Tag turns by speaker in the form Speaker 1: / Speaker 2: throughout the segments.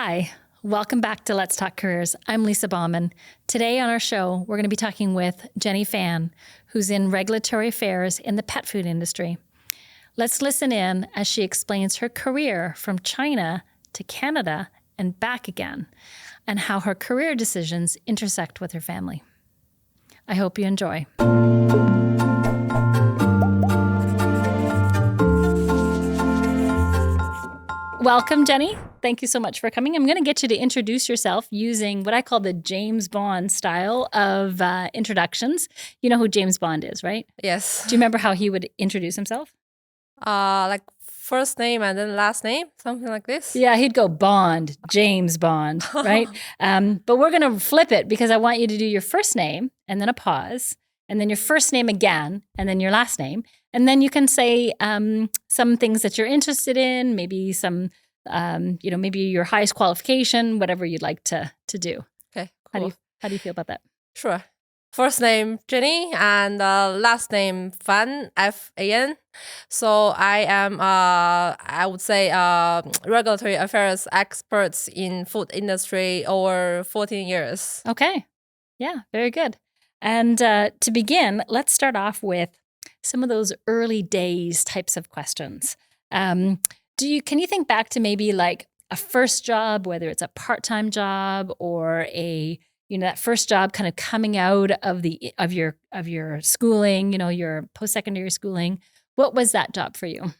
Speaker 1: Hi, welcome back to Let's Talk Careers. I'm Lisa Bauman. Today on our show, we're going to be talking with Jenny Fan, who's in regulatory affairs in the pet food industry. Let's listen in as she explains her career from China to Canada and back again, and how her career decisions intersect with her family. I hope you enjoy. Welcome, Jenny. Thank you so much for coming. I'm going to get you to introduce yourself using what I call the James Bond style of introductions. You know who James Bond is, right?
Speaker 2: Yes.
Speaker 1: Do you remember how he would introduce himself?
Speaker 2: Like first name and then last name, something like this.
Speaker 1: Yeah, he'd go Bond, James Bond, right? But we're going to flip it because I want you to do your first name and then a pause, and then your first name again, and then your last name. And then you can say some things that you're interested in, maybe some, maybe your highest qualification, whatever you'd like to do.
Speaker 2: Okay, cool.
Speaker 1: How do you feel about that?
Speaker 2: Sure. First name Jenny and last name Fan, F-A-N. So I am, I would say, regulatory affairs experts in food industry over 14 years.
Speaker 1: Okay. Yeah, very good. And to begin, let's start off with some of those early days types of questions. Can you think back to maybe like a first job, whether it's a part-time job or that first job kind of coming out of your schooling, your post-secondary schooling? What was that job for you?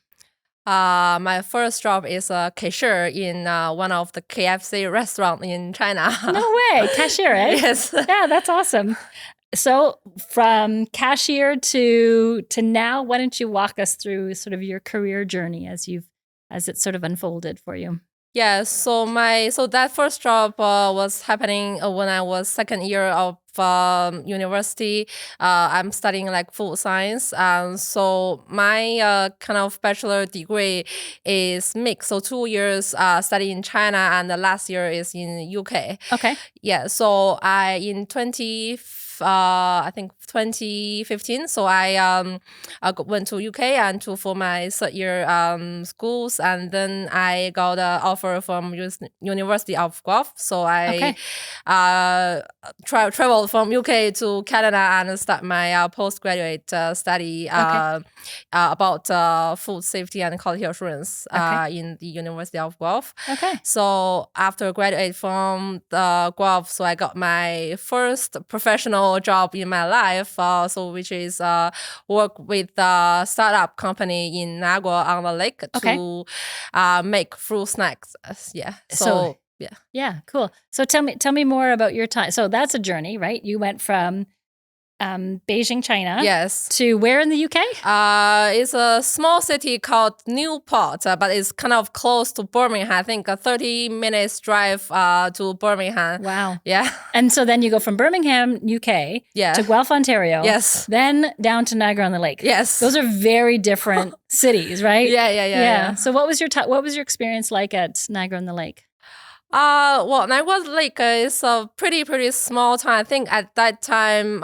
Speaker 2: My first job is a cashier in one of the KFC restaurants in China.
Speaker 1: No way, cashier, eh?
Speaker 2: Yes.
Speaker 1: Yeah, that's awesome. So from cashier to now, why don't you walk us through sort of your career journey as it sort of unfolded for you?
Speaker 2: Yeah, so that first job was happening when I was second year of university. I'm studying like food science. So my kind of bachelor degree is mixed. So 2 years study in China and the last year is in UK.
Speaker 1: Okay.
Speaker 2: Yeah, so in 2015. So I went to UK and for my third year schools, and then I got an offer from University of Guelph. So I traveled from UK to Canada and start my postgraduate study about food safety and quality assurance in the University of Guelph.
Speaker 1: Okay.
Speaker 2: So after graduate from the Guelph, so I got my first professional job in my life, which is work with a startup company in Nagua on the lake to make fruit snacks. Yeah. So yeah.
Speaker 1: Yeah, cool. So tell me more about your time. So that's a journey, right? You went from Beijing, China.
Speaker 2: Yes.
Speaker 1: To where in the UK?
Speaker 2: It's a small city called Newport, but it's kind of close to Birmingham. I think a 30 minutes drive to Birmingham.
Speaker 1: Wow.
Speaker 2: Yeah.
Speaker 1: And so then you go from Birmingham, UK, to Guelph, Ontario.
Speaker 2: Yes.
Speaker 1: Then down to Niagara-on-the-Lake.
Speaker 2: Yes.
Speaker 1: Those are very different cities, right?
Speaker 2: Yeah.
Speaker 1: So what was your experience like at Niagara-on-the-Lake?
Speaker 2: Niagara-on-the-Lake is a pretty small town. I think at that time,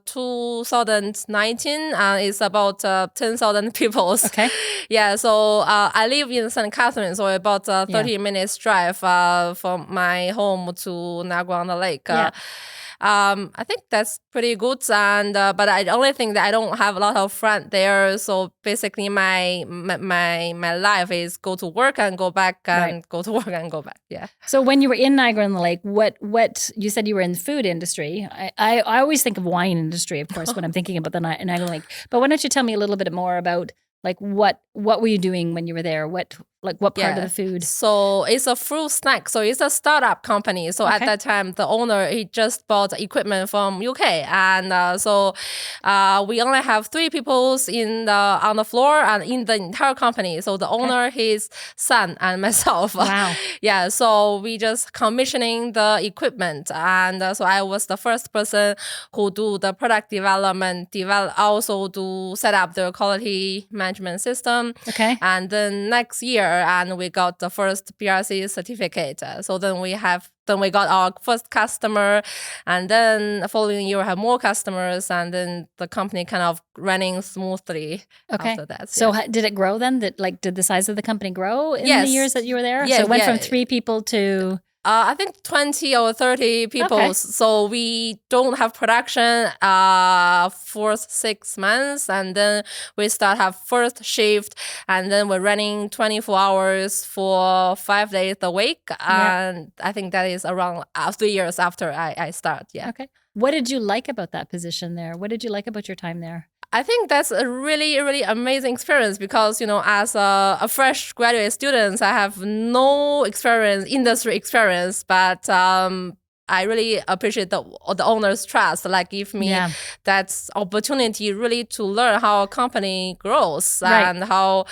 Speaker 2: 2019, is about 10,000 people.
Speaker 1: Okay.
Speaker 2: Yeah, so I live in St. Catharines, so about 30 minutes drive from my home to Niagara-on-the-Lake. I think that's pretty good, and but I only think that I don't have a lot of friends there. So basically, my life is go to work and go back and go to work and go back. Yeah.
Speaker 1: So when you were in Niagara-on-the-Lake, what you said you were in the food industry? I always think of wine industry, of course, when I'm thinking about the Niagara-on-the-Lake. But why don't you tell me a little bit more about like what were you doing when you were there? What part of the food?
Speaker 2: So it's a fruit snack. So it's a startup company. So at that time, the owner, he just bought equipment from UK. And so we only have 3 people on the floor and in the entire company. So the owner, his son, and myself.
Speaker 1: Wow.
Speaker 2: Yeah. So we just commissioning the equipment. And so I was the first person who do the product development, also to set up the quality management system.
Speaker 1: Okay.
Speaker 2: And then next year, and we got the first BRC certificate. So then we got our first customer, and then the following year we have more customers, and then the company kind of running smoothly after that.
Speaker 1: So did it grow then? Did the size of the company grow in the years that you were there?
Speaker 2: Yes,
Speaker 1: so it went from 3 people to...
Speaker 2: I think 20 or 30 people.
Speaker 1: Okay.
Speaker 2: So we don't have production for 6 months, and then we start have first shift, and then we're running 24 hours for 5 days a week. And I think that is around 3 years after I start. Yeah.
Speaker 1: Okay. What did you like about that position there? What did you like about your time there?
Speaker 2: I think that's a really, really amazing experience because, as a fresh graduate student, I have no industry experience, but I really appreciate the owner's trust, like give me that opportunity really to learn how a company grows and how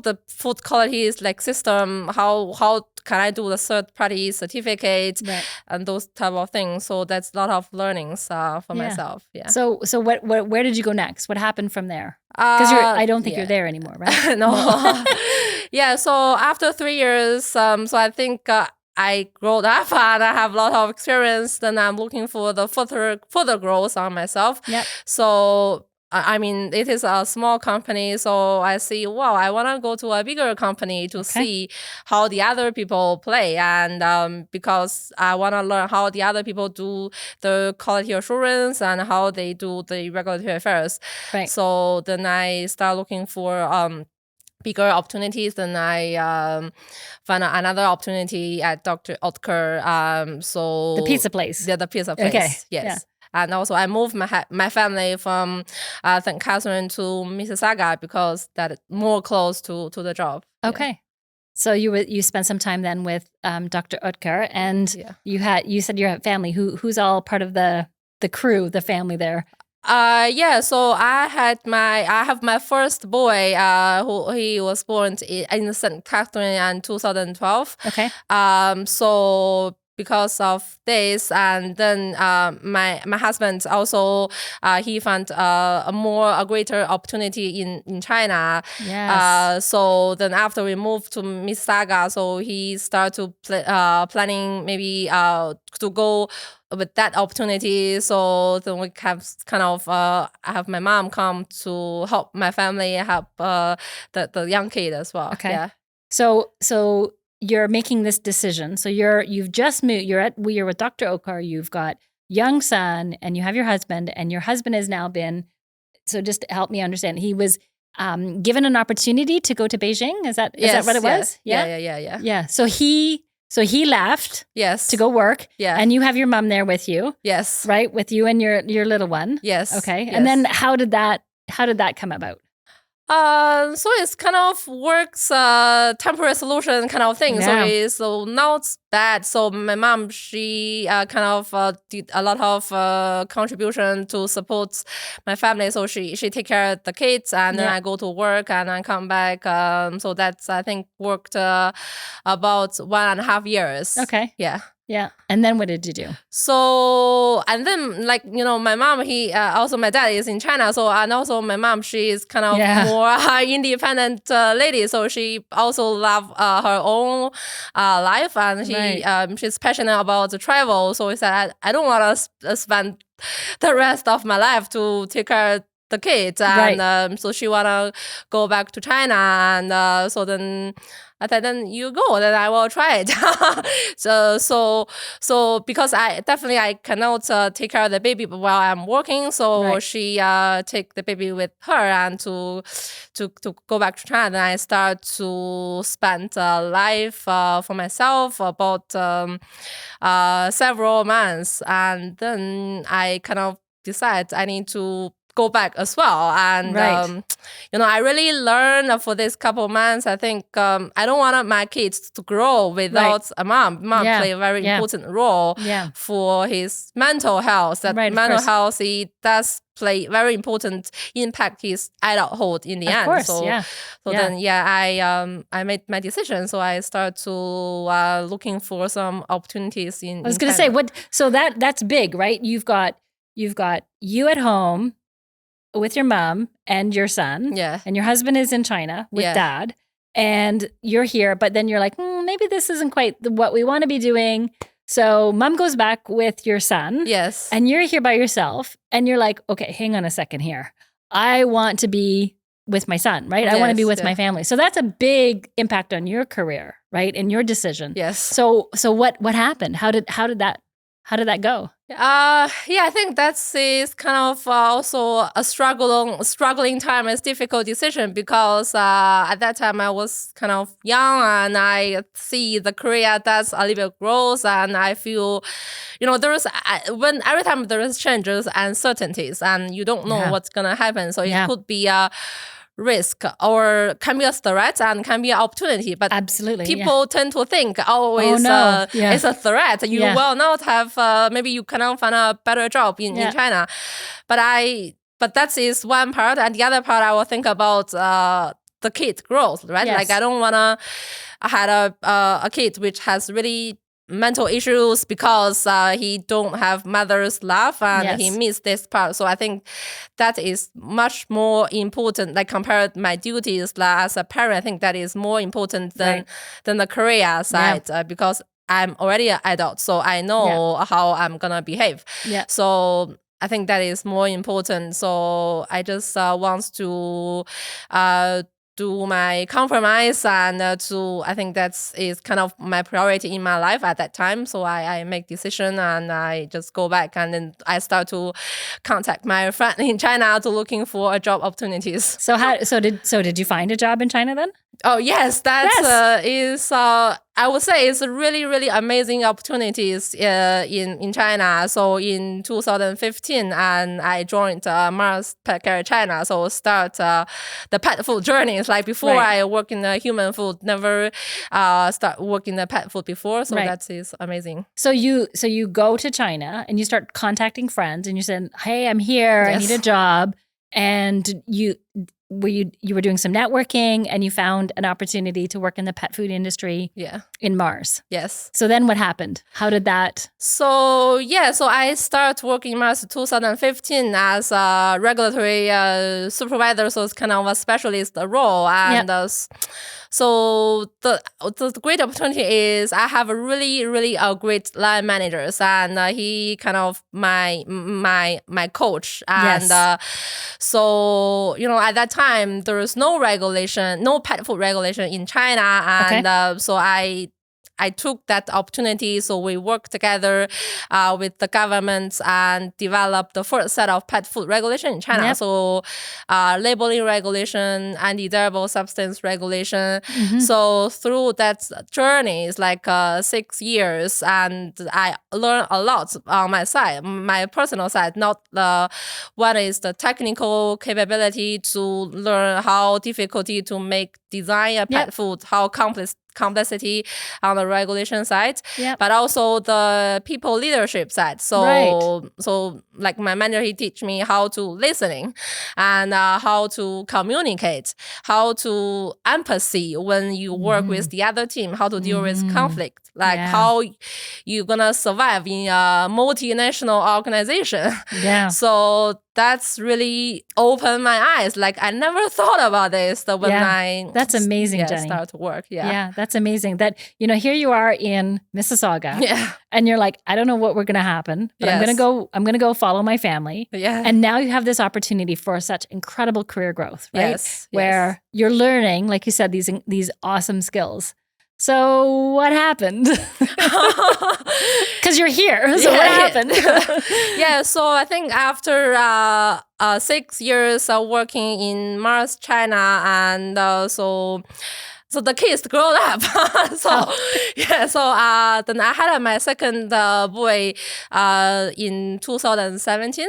Speaker 2: the food quality is like system, how can I do the third party certificate and those type of things. So that's a lot of learnings for myself. Yeah.
Speaker 1: So where did you go next? What happened from there? Because I don't think you're there anymore, right?
Speaker 2: No. Yeah. So after 3 years, so I think I grew up and I have a lot of experience. Then I'm looking for the further growth on myself.
Speaker 1: Yep.
Speaker 2: So I mean, it is a small company, so I see, wow, I want to go to a bigger company to see how the other people play, and because I want to learn how the other people do the quality assurance and how they do the regulatory affairs.
Speaker 1: Right.
Speaker 2: So then I start looking for bigger opportunities. Then I found another opportunity at Dr. Oetker. So
Speaker 1: the pizza place.
Speaker 2: Yeah, the pizza place.
Speaker 1: Okay.
Speaker 2: Yes.
Speaker 1: Yeah.
Speaker 2: And also, I moved my family from St. Catherine to Mississauga because that is more close to the job.
Speaker 1: Okay. Yeah. So you spent some time then with Dr. Oetker, and you said you had family. Who's all part of the crew, the family there?
Speaker 2: So I have my first boy he was born in St. Catherine in 2012.
Speaker 1: Okay.
Speaker 2: So because of this, and then my husband also he found a greater opportunity in China.
Speaker 1: Yes.
Speaker 2: So then after we moved to Mississauga, so he started to planning maybe to go with that opportunity. So then we have kind of I have my mom come to help my family, help the young kid as well.
Speaker 1: Okay.
Speaker 2: Yeah.
Speaker 1: So you're making this decision. So you've just moved. You're with Dr. Oetker. You've got young son, and you have your husband. And your husband has now been. So just to help me understand, he was given an opportunity to go to Beijing. Is that what it was?
Speaker 2: Yeah.
Speaker 1: Yeah. So he left.
Speaker 2: Yes.
Speaker 1: To go work.
Speaker 2: Yeah.
Speaker 1: And you have your mom there with you.
Speaker 2: Yes.
Speaker 1: Right, with you and your little one.
Speaker 2: Yes.
Speaker 1: Okay.
Speaker 2: Yes.
Speaker 1: And then how did that come about?
Speaker 2: So it's kind of works temporary solution kind of thing.
Speaker 1: Yeah.
Speaker 2: So not bad. So my mom, she kind of did a lot of contribution to support my family. So she take care of the kids, and then I go to work and I come back. So that's I think worked about 1.5 years.
Speaker 1: Okay.
Speaker 2: Yeah.
Speaker 1: Yeah. And then what did you do?
Speaker 2: So, and then my mom, he also my dad is in China. So, and also my mom, she is kind of more independent lady. So she also love her own life, and she's passionate about the travel. So we said, I don't want to spend the rest of my life to take care of the kids. And so she want to go back to China. And so then I said, then you go, then I will try it. so because I cannot take care of the baby while I'm working. So she take the baby with her and to go back to China. Then I start to spend life for myself about several months. And then I kind of decide I need to go back as well. And I really learned for this couple of months. I think I don't want my kids to grow without a mom. Mom play a very important role for his mental health. That mental health, he does play very important impact his adulthood in the end.
Speaker 1: Course,
Speaker 2: then I made my decision. So I start to looking for some opportunities in.
Speaker 1: I was going to say so that's big, right? You've got you at home with your mom and your son.
Speaker 2: Yeah.
Speaker 1: And your husband is in China with dad. and you're here, but then you're like, maybe this isn't quite what we want to be doing. So mom goes back with your son.
Speaker 2: Yes.
Speaker 1: And you're here by yourself. And you're like, okay, hang on a second here. I want to be with my son, right? I want to be with my family. So that's a big impact on your career, right? And your decision.
Speaker 2: Yes.
Speaker 1: So what happened? How did that go?
Speaker 2: I think is kind of also a struggling time and difficult decision because at that time I was kind of young and I see the career that's a little bit growth and I feel, there is when every time there is changes, uncertainties, and you don't know what's gonna happen. So it could be a risk or can be a threat and can be an opportunity, but
Speaker 1: absolutely
Speaker 2: people tend to think always it's a threat. You will not have maybe you cannot find a better job in China, but that is one part, and the other part I will think about the kid growth, right? Like I don't wanna had a kid which has really mental issues because he don't have mother's love and he missed this part. So I think that is much more important, like compared my duties as a parent. I think that is more important than the career side because I'm already an adult, so I know how I'm gonna behave. So I think that is more important. So I just want to do my compromise and I think that is kind of my priority in my life at that time. So I make decision and I just go back and then I start to contact my friend in China to looking for job opportunities.
Speaker 1: So did you find a job in China then?
Speaker 2: Oh yes, that is I would say it's really, really amazing opportunities in China. So in 2015, and I joined Mars Pet Care China. So start the pet food journey. It's like before I work in the human food, never start working the pet food before. So that is amazing.
Speaker 1: So you go to China and you start contacting friends and you said, hey, I'm here. I need a job. And you were doing some networking and you found an opportunity to work in the pet food industry in Mars.
Speaker 2: Yes.
Speaker 1: So then what happened? How did that?
Speaker 2: So I started working in Mars 2015 as a regulatory supervisor. So it's kind of a specialist role. And so the great opportunity is I have a really, really great line managers, and he kind of my coach. And so at that time there is no regulation, no pet food regulation in China, and so I took that opportunity. So we worked together with the government and developed the first set of pet food regulation in China. So labeling regulation, anti-desirable substance regulation. So through that journey, it's like 6 years, and I learned a lot on my side, my personal side. Not one is the technical capability to learn how difficulty to make design a pet food, how complexity on the regulation side, but also the people leadership side. So like my manager, he teach me how to listening and how to communicate, how to empathy when you work with the other team, how to deal with conflict, like how you gonna survive in a multinational organization. So that's really opened my eyes. Like I never thought about this when
Speaker 1: that's amazing, Jenny.
Speaker 2: Start to work.
Speaker 1: That's amazing. That here you are in Mississauga, and you're like, I don't know what we're gonna happen, but I'm gonna go follow my family. And now you have this opportunity for such incredible career growth, right? Where you're learning, like you said, these awesome skills. So what happened? Because you're here. So what happened?
Speaker 2: So I think after 6 years of working in Mars, China, and so the kids grown up. Then I had my second boy in 2017.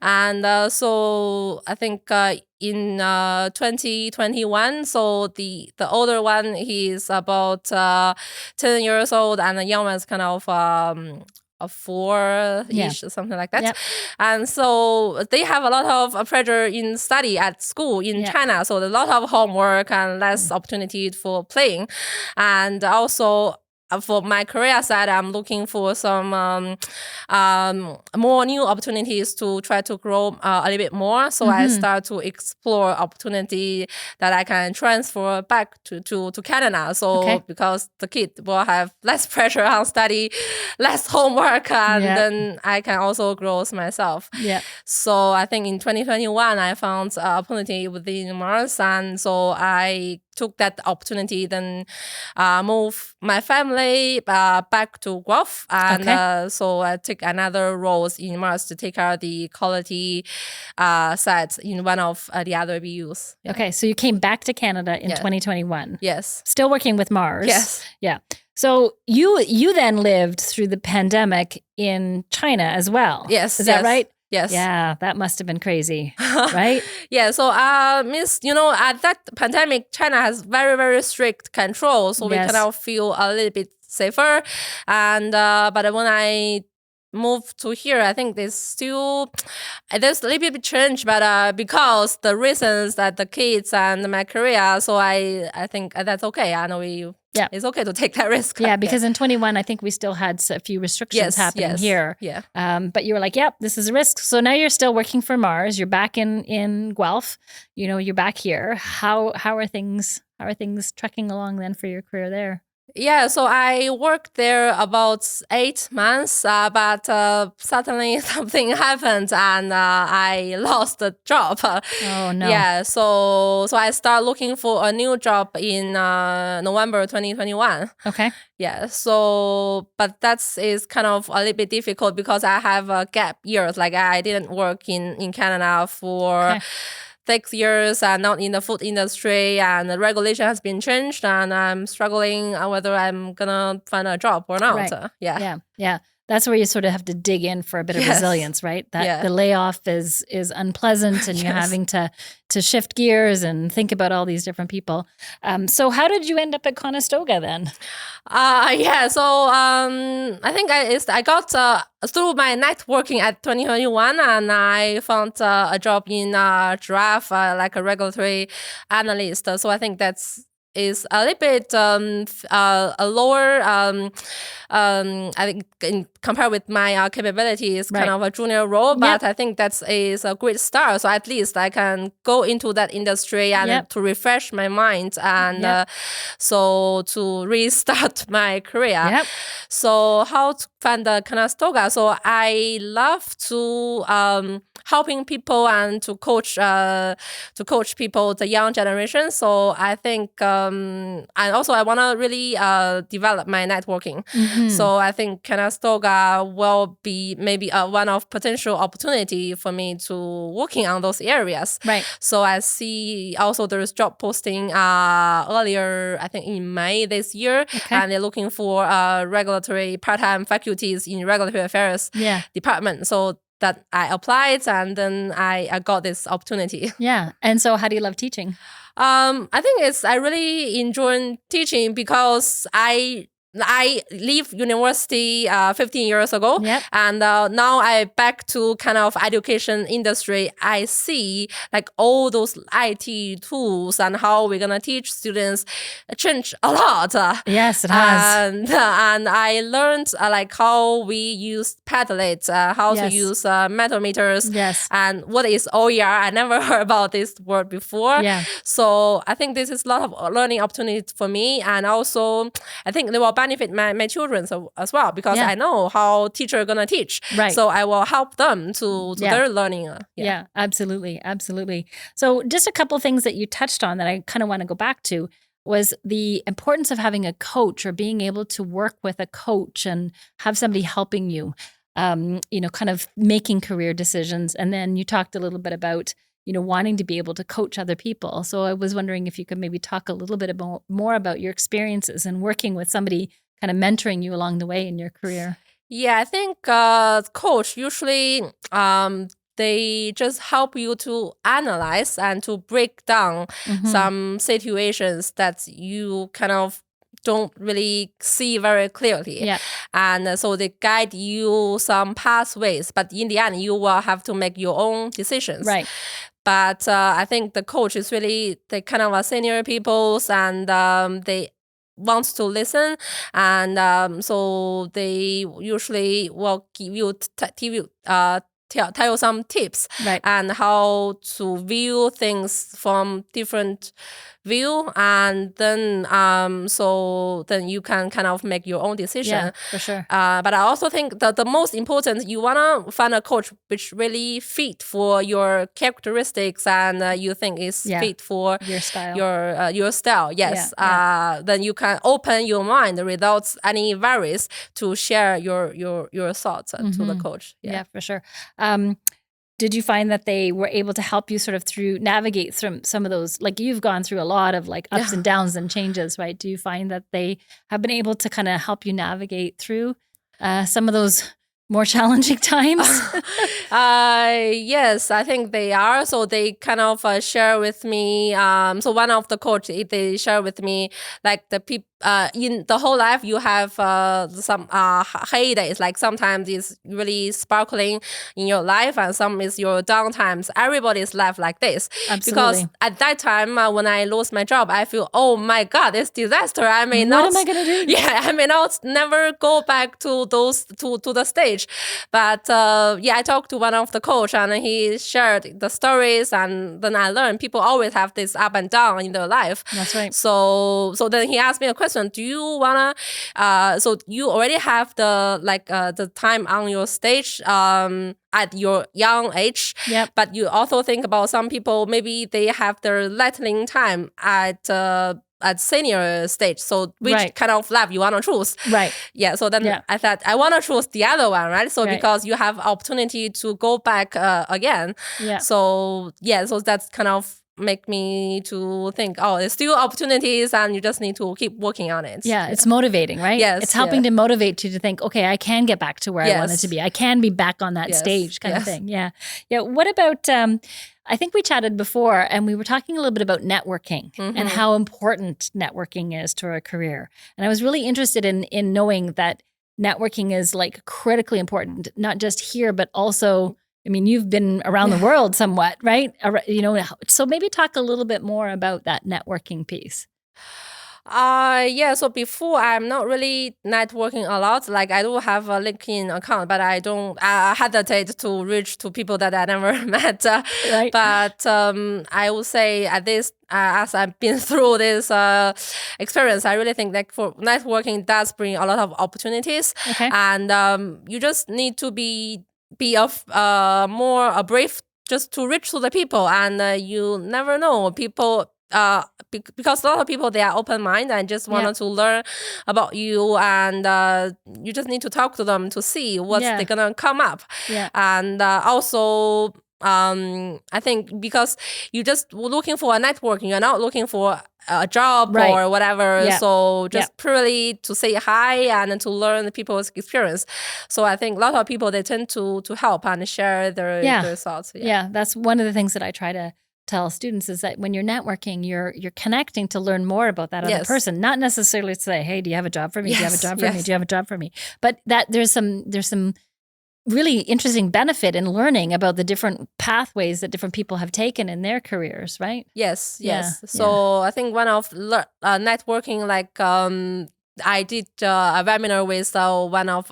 Speaker 2: And so I think in 2021, so the older one, he's about 10 years old, and the young one's kind of a 4-ish, something like that. And so they have a lot of pressure in study at school in China. So a lot of homework and less opportunity for playing. And also for my career side, I'm looking for some more new opportunities to try to grow a little bit more. So I start to explore opportunity that I can transfer back to Canada. So because the kid will have less pressure on study, less homework, and then I can also grow myself.
Speaker 1: Yeah.
Speaker 2: So I think in 2021, I found an opportunity within Mars, and so I took that opportunity, then move my family back to Guelph, and so I took another roles in Mars to take care of the quality side in one of the other BUs.
Speaker 1: Yeah. Okay, so you came back to Canada in 2021.
Speaker 2: Yes.
Speaker 1: Still working with Mars.
Speaker 2: Yes.
Speaker 1: Yeah. So you then lived through the pandemic in China as well.
Speaker 2: Yes.
Speaker 1: Is that right?
Speaker 2: Yes.
Speaker 1: Yeah, that must have been crazy, right?
Speaker 2: Yeah, so means, at that pandemic, China has very, very strict control, so we kind of feel a little bit safer. And but when I moved to here, I think there's a little bit change, but because the reasons that the kids and my career, so I think that's okay. I know it's okay to take that risk.
Speaker 1: Yeah, because in 21, I think we still had a few restrictions happening here.
Speaker 2: Yeah.
Speaker 1: But you were like, yep, this is a risk. So now you're still working for Mars. You're back in Guelph. You're back here. How are things trekking along then for your career there?
Speaker 2: Yeah, so I worked there about 8 months, but suddenly something happened and I lost the job.
Speaker 1: Oh, no.
Speaker 2: Yeah, so I started looking for a new job in November 2021.
Speaker 1: Okay.
Speaker 2: Yeah, so, but that is kind of a little bit difficult because I have a gap years. Like I didn't work in Canada for 6 years and not in the food industry, and the regulation has been changed, and I'm struggling whether I'm gonna find a job or not.
Speaker 1: Right. Yeah. That's where you sort of have to dig in for a bit of resilience, right? That the layoff is unpleasant, and you're having to shift gears and think about all these different people. So how did you end up at Conestoga then?
Speaker 2: So I think I got through my networking at 2021, and I found a job in Giraffe, like a regulatory analyst. So I think that's is a little bit a lower I think compared with my capabilities, kind of a junior role, but I think that is a great start. So at least I can go into that industry and to refresh my mind and so to restart my career. So how to find the Conestoga? So I love to helping people and to coach people, the young generation. So I think and also I want to really develop my networking. So I think Conestoga will be maybe one of potential opportunity for me to working on those areas.
Speaker 1: Right.
Speaker 2: So I see also there's job posting earlier, I think in May this year, and they're looking for regulatory part-time faculties in regulatory affairs department. So that I applied, and then I got this opportunity.
Speaker 1: Yeah. And so how do you love teaching?
Speaker 2: I think I really enjoy teaching because I leave university 15 years ago, and now I back to kind of education industry. I see like all those IT tools and how we're gonna teach students change a lot.
Speaker 1: Yes, it has.
Speaker 2: And I learned like how we use Padlet, how to use metometers, and what is OER. I never heard about this word before. So I think this is a lot of learning opportunities for me, and also I think they will benefit my children as well, because I know how teachers are going to teach. Right. So I will help them to their learning.
Speaker 1: Yeah, absolutely. Absolutely. So just a couple of things that you touched on that I kind of want to go back to was the importance of having a coach, or being able to work with a coach and have somebody helping you, kind of making career decisions. And then you talked a little bit about wanting to be able to coach other people. So I was wondering if you could maybe talk a little bit more about your experiences and working with somebody kind of mentoring you along the way in your career.
Speaker 2: Yeah, I think coach usually they just help you to analyze and to break down some situations that you kind of don't really see very clearly. And so they guide you some pathways, but in the end you will have to make your own decisions.
Speaker 1: Right.
Speaker 2: But I think the coach is really the kind of a senior peoples, and they wants to listen, and so they usually will give you tell you some tips,
Speaker 1: Right.
Speaker 2: and how to view things from different view, and then so then you can kind of make your own decision.
Speaker 1: Yeah, for sure.
Speaker 2: But I also think that the most important, you wanna find a coach which really fit for your characteristics, and you think is fit for
Speaker 1: your style.
Speaker 2: Your style. Yes.
Speaker 1: Yeah.
Speaker 2: Then you can open your mind without any worries to share your thoughts to the coach.
Speaker 1: Yeah, for sure. Did you find that they were able to help you sort of navigate through some of those, like you've gone through a lot of like ups and downs and changes, right? Do you find that they have been able to kind of help you navigate through some of those more challenging times?
Speaker 2: Yes, I think they are. So they kind of share with me. So one of the coach, they share with me like the people in the whole life you have some heydays. Like sometimes it's really sparkling in your life, and some is your down times. Everybody's life like this.
Speaker 1: Absolutely.
Speaker 2: Because at that time when I lost my job, I feel, oh my God, it's disaster. I may
Speaker 1: what
Speaker 2: not.
Speaker 1: am I gonna do?
Speaker 2: Yeah, I may not never go back to those to the stage. But I talked to one of the coach, and he shared the stories, and then I learned people always have this up and down in their life.
Speaker 1: That's right.
Speaker 2: So then he asked me a question: do you wanna? So you already have the time on your stage at your young age, but you also think about some people, maybe they have their lightning time at senior stage. So which kind of life you want to choose?
Speaker 1: Right.
Speaker 2: Yeah. So then I thought I want to choose the other one, right? So because you have opportunity to go back again.
Speaker 1: Yeah.
Speaker 2: So so that's kind of make me to think, oh, there's still opportunities, and you just need to keep working on it.
Speaker 1: Yeah, it's motivating, right?
Speaker 2: Yes.
Speaker 1: It's helping to motivate you to think, okay, I can get back to where I wanted to be. I can be back on that stage kind of thing. Yeah. Yeah. What about, I think we chatted before, and we were talking a little bit about networking and how important networking is to a career. And I was really interested in knowing that networking is like critically important, not just here, but also, I mean, you've been around the world somewhat, right? You know, so maybe talk a little bit more about that networking piece.
Speaker 2: So before, I'm not really networking a lot. Like I do have a LinkedIn account, but I don't hesitate to reach to people that I never met.
Speaker 1: Right.
Speaker 2: But I would say at this, as I've been through this experience, I really think that for networking does bring a lot of opportunities.
Speaker 1: Okay.
Speaker 2: And you just need to be more brave just to reach to the people, and you never know people. Because a lot of people, they are open-minded and just wanted to learn about you, and you just need to talk to them to see what's they're gonna come up. And also I think because you just looking for a networking, you're not looking for a job or whatever. So just purely to say hi and to learn people's experience. So I think a lot of people, they tend to help and share their thoughts.
Speaker 1: Yeah, that's one of the things that I try to tell students is that when you're networking, you're connecting to learn more about that other person, not necessarily to say, hey, do you have a job for me? Do you have a job for me? Do you have a job for me? But that there's some really interesting benefit in learning about the different pathways that different people have taken in their careers, right?
Speaker 2: Yes. So I think one of networking, like I did a webinar with one of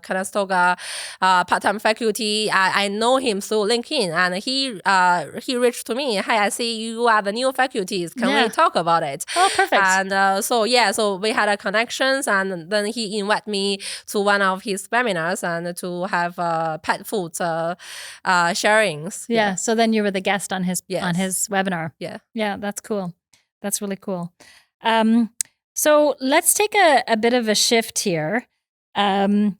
Speaker 2: Conestoga part-time faculty. I know him through LinkedIn, and he reached to me. Hey, I see you are the new faculties. Can we talk about it?
Speaker 1: Oh, perfect.
Speaker 2: And so we had a connections, and then he invited me to one of his webinars and to have pet food sharings.
Speaker 1: Yeah. So then you were the guest on his webinar. Yeah, that's cool. That's really cool. So let's take a bit of a shift here. And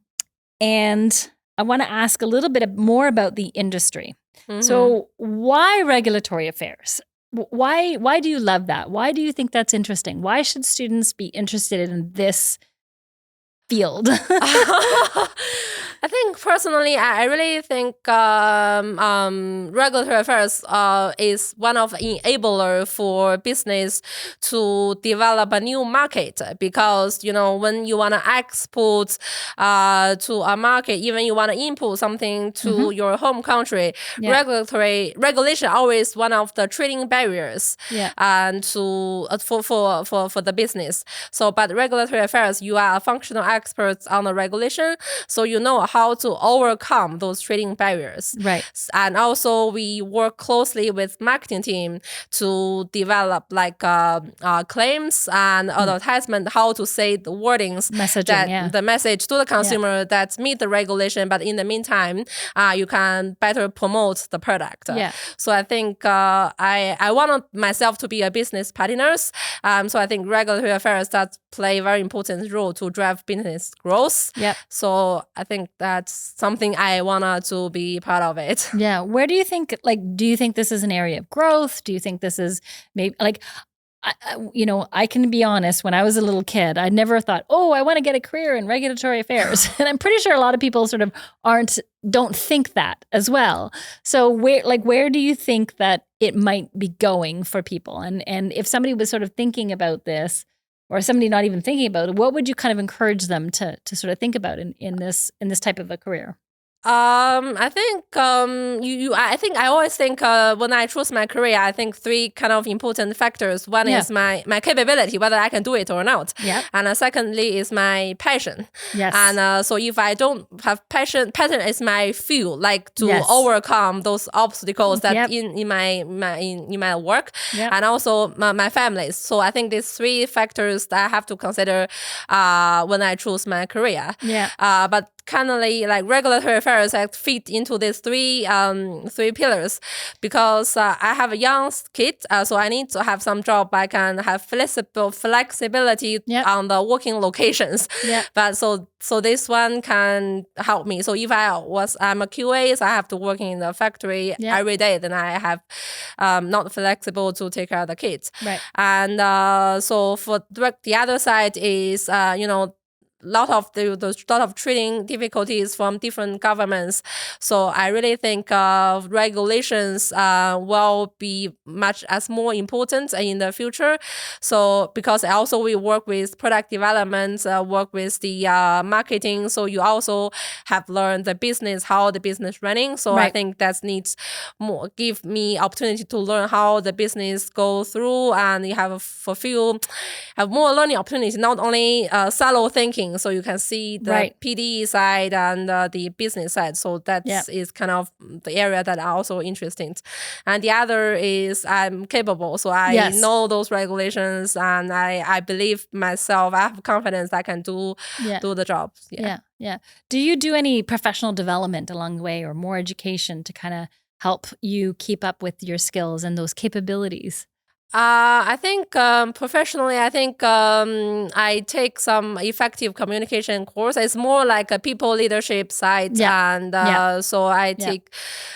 Speaker 1: I want to ask a little bit more about the industry. So why regulatory affairs? Why do you love that? Why do you think that's interesting? Why should students be interested in this field?
Speaker 2: I think personally, I really think regulatory affairs is one of enabler for business to develop a new market, because when you want to export to a market, even you want to import something to your home country, regulation always one of the trading barriers and to for the business. So, but regulatory affairs, you are a functional experts on the regulation, so you know how to overcome those trading barriers.
Speaker 1: Right.
Speaker 2: And also we work closely with marketing team to develop like claims and advertisement, how to say the wordings,
Speaker 1: messaging,
Speaker 2: the message to the consumer that meet the regulation, but in the meantime, you can better promote the product. So I think I want myself to be a business partners. So I think regulatory affairs that play a very important role to drive business growth. So I think that's something I want to be part of it.
Speaker 1: Yeah. Where do you think, do you think this is an area of growth? Do you think this is maybe I can be honest, when I was a little kid, I never thought, oh, I want to get a career in regulatory affairs. And I'm pretty sure a lot of people sort of don't think that as well. So where do you think that it might be going for people? And if somebody was sort of thinking about this, or somebody not even thinking about it, what would you kind of encourage them to sort of think about in this type of a career?
Speaker 2: I think I think I always think when I choose my career, I think three kind of important factors. One is my capability, whether I can do it or not. And secondly is my passion. And so if I don't have passion is my fuel, like to overcome those obstacles that in my work, and also my family. So I think these three factors that I have to consider when I choose my career. But currently, like regulatory affairs fit into these three pillars, because I have a young kid, so I need to have some job I can have flexibility on the working locations. But so this one can help me. So if I'm a QA, so I have to work in the factory every day, then I have not flexible to take care of the kids. And so for the other side is lot of trading difficulties from different governments. So I really think regulations will be much as more important in the future. So because also we work with product development, work with the marketing. So you also have learned the business, how the business running. So I think that needs more, give me opportunity to learn how the business go through, and you have more learning opportunities, not only silo thinking. So you can see the PD side and the business side. So that is kind of the area that are also interesting. And the other is I'm capable. So I know those regulations, and I believe myself. I have confidence I can do the job.
Speaker 1: Do you do any professional development along the way, or more education to kind of help you keep up with your skills and those capabilities?
Speaker 2: I think professionally, I think I take some effective communication course. It's more like a people leadership side, and so I take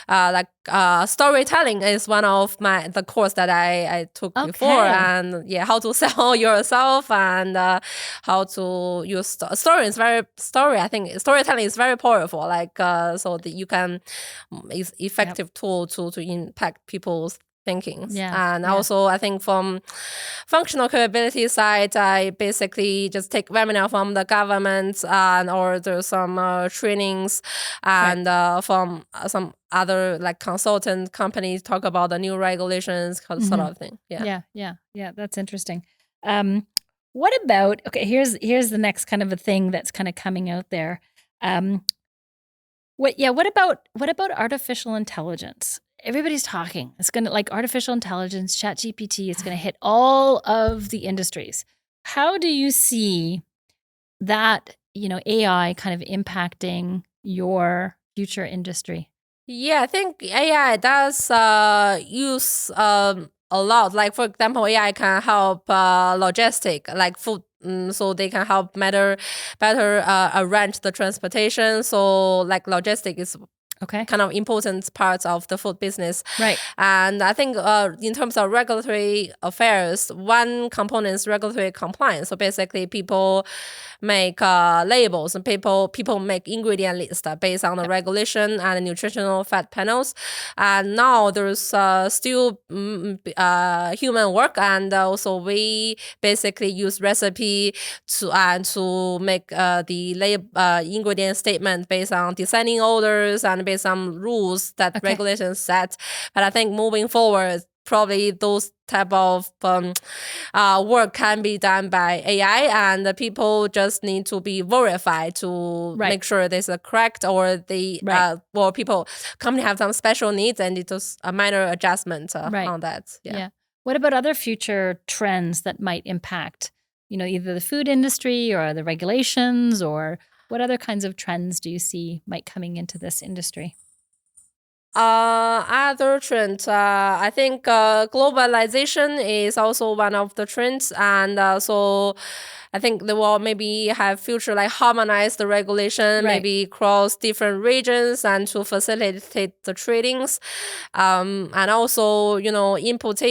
Speaker 2: storytelling is one of the course that I took before, and how to sell yourself, and how to use story. I think storytelling is very powerful. So that you can is effective tool to impact people's thinking. Also I think from functional capability side, I basically just take webinar from the government or there's some trainings, and from some other like consultant companies talk about the new regulations, sort of thing.
Speaker 1: That's interesting. What about, here's the next kind of a thing that's kind of coming out there. What about artificial intelligence? Everybody's talking. It's going to, like, artificial intelligence, ChatGPT, it's going to hit all of the industries. How do you see that, AI kind of impacting your future industry?
Speaker 2: I think AI does use a lot. Like, for example, AI can help logistic, like food. So they can help better arrange the transportation. So like logistic is kind of important parts of the food business.
Speaker 1: Right.
Speaker 2: And I think in terms of regulatory affairs, one component is regulatory compliance. So basically people make labels and people make ingredient lists based on the regulation and the nutritional fat panels. And now there's still human work, and also we basically use recipe to make the ingredient statement based on descending orders and based on rules that regulations set. But I think moving forward, probably those type of work can be done by AI, and the people just need to be verified to make sure this is correct, or company have some special needs and it's just a minor adjustment on that.
Speaker 1: Yeah. What about other future trends that might impact, either the food industry or the regulations, or what other kinds of trends do you see might coming into this industry?
Speaker 2: Other trends, I think globalization is also one of the trends, and so I think they will maybe have future like harmonize the regulation, maybe across different regions and to facilitate the tradings, and also input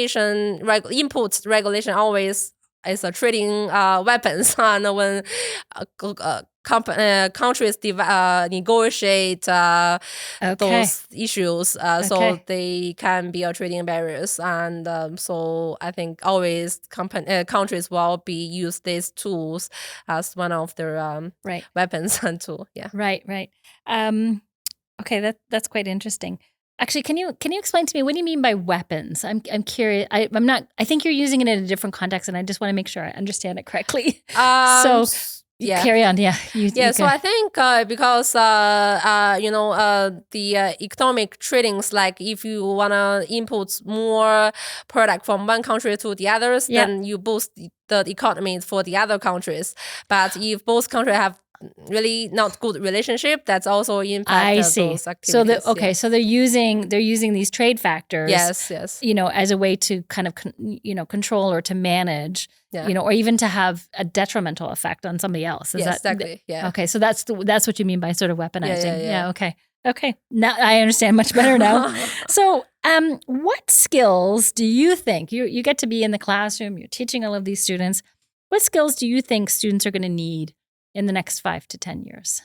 Speaker 2: regulation always is a trading weapons and when countries negotiate those issues, so they can be a trading barriers, and so I think always countries will use these tools as one of their weapons and tool. Yeah.
Speaker 1: Right. Okay, that's quite interesting. Actually, can you explain to me, what do you mean by weapons? I'm curious. I think you're using it in a different context, and I just want to make sure I understand it correctly. Carry on. Yeah.
Speaker 2: So I think because the economic tradings, like if you wanna input more product from one country to the others, then you boost the economy for the other countries. But if both countries have really not good relationship, that's also impact those activities.
Speaker 1: So they're using these trade factors,
Speaker 2: yes,
Speaker 1: as a way to kind of control or to manage, or even to have a detrimental effect on somebody else.
Speaker 2: Exactly. Yeah.
Speaker 1: Okay, so that's what you mean by sort of weaponizing. Yeah. Okay. Now I understand much better now. So, what skills do you think you get to be in the classroom? You're teaching all of these students. What skills do you think students are going to need in the next 5 to 10 years?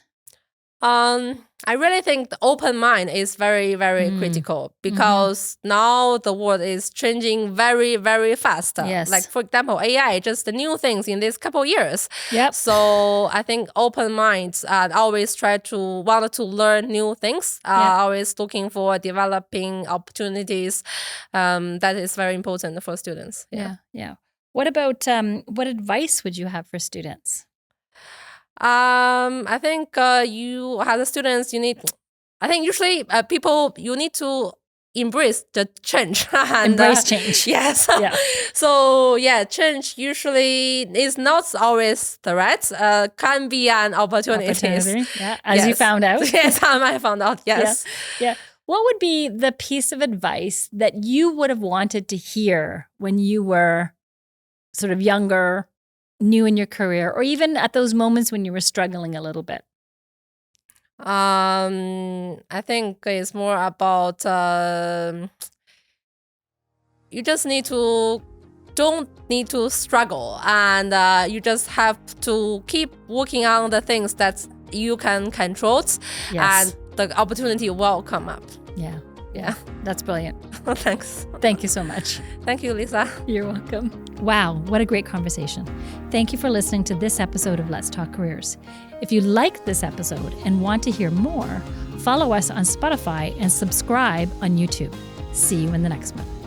Speaker 2: I really think the open mind is very, very critical, because now the world is changing very, very fast.
Speaker 1: Yes.
Speaker 2: Like, for example, AI, just the new things in this couple of years.
Speaker 1: Yep.
Speaker 2: So I think open minds always want to learn new things, always looking for developing opportunities. That is very important for students.
Speaker 1: Yeah. What about, what advice would you have for students?
Speaker 2: I think you as a students, usually you need to embrace the change.
Speaker 1: Embrace change.
Speaker 2: Yes.
Speaker 1: Yeah.
Speaker 2: So change usually is not always threat. Can be an opportunity.
Speaker 1: Yeah. As you found out.
Speaker 2: Yes, I found out. Yes.
Speaker 1: Yeah. What would be the piece of advice that you would have wanted to hear when you were sort of younger, new in your career, or even at those moments when you were struggling a little bit?
Speaker 2: I think it's more about you just don't need to struggle, and you just have to keep working on the things that you can control, and the opportunity will come up.
Speaker 1: Yeah. That's brilliant.
Speaker 2: Thanks.
Speaker 1: Thank you so much.
Speaker 2: Thank you, Lisa.
Speaker 1: You're welcome. Wow, what a great conversation. Thank you for listening to this episode of Let's Talk Careers. If you liked this episode and want to hear more, follow us on Spotify and subscribe on YouTube. See you in the next one.